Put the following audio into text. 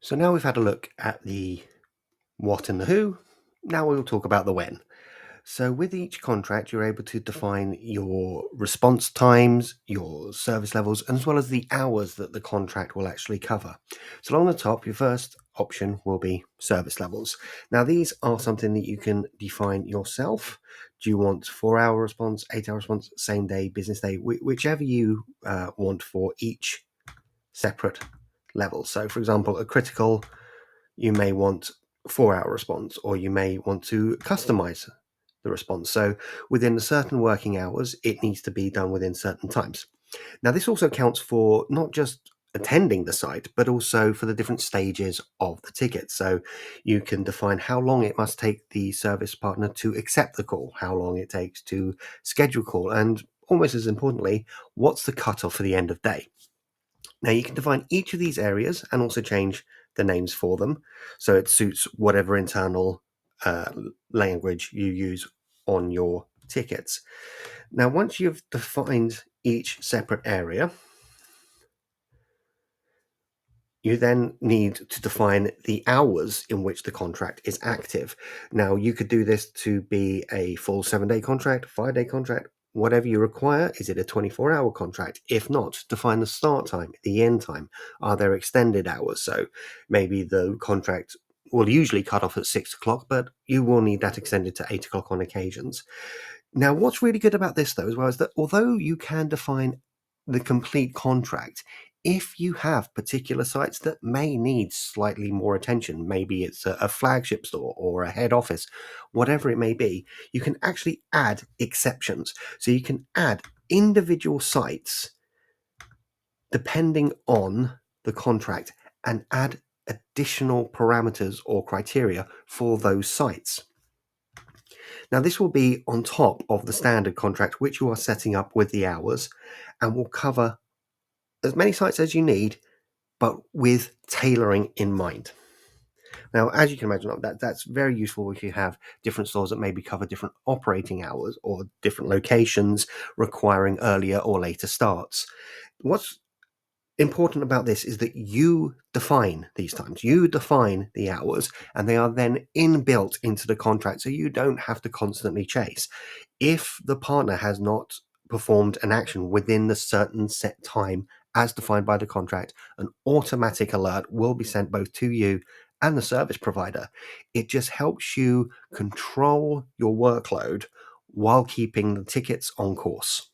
So now we've had a look at the what and the who, now we'll talk about the when. So with each contract, you're able to define your response times, your service levels, and as well as the hours that the contract will actually cover. So along the top, your first option will be service levels. Now these are something that you can define yourself. Do you want 4-hour response, 8-hour response, same day, business day, whichever you want for each separate level. So for example, a critical, you may want 4-hour response, or you may want to customize the response. So within certain working hours, it needs to be done within certain times. Now, this also counts for not just attending the site, but also for the different stages of the ticket. So you can define how long it must take the service partner to accept the call, how long it takes to schedule call, and almost as importantly, what's the cutoff for the end of day. Now you can define each of these areas and also change the names for them so it suits whatever internal uh, language you use on your tickets. Now, once you've defined each separate area, you then need to define the hours in which the contract is active. Now, you could do this to be a full 7-day contract, 5-day contract, whatever you require. Is it a 24-hour contract? If not, define the start time, the end time. Are there extended hours? So maybe the contract will usually cut off at 6 o'clock, but you will need that extended to 8 o'clock on occasions. Now, what's really good about this, though, as well, is that although you can define the complete contract, if you have particular sites that may need slightly more attention, maybe it's a flagship store or a head office, whatever it may be, you can actually add exceptions. So you can add individual sites depending on the contract and add additional parameters or criteria for those sites. Now, this will be on top of the standard contract which you are setting up with the hours, and will cover as many sites as you need, but with tailoring in mind. Now, as you can imagine, that's very useful if you have different stores that maybe cover different operating hours or different locations requiring earlier or later starts. What's important about this is that you define these times, you define the hours, and they are then inbuilt into the contract, so you don't have to constantly chase. If the partner has not performed an action within the certain set time as defined by the contract, an automatic alert will be sent both to you and the service provider. It just helps you control your workload while keeping the tickets on course.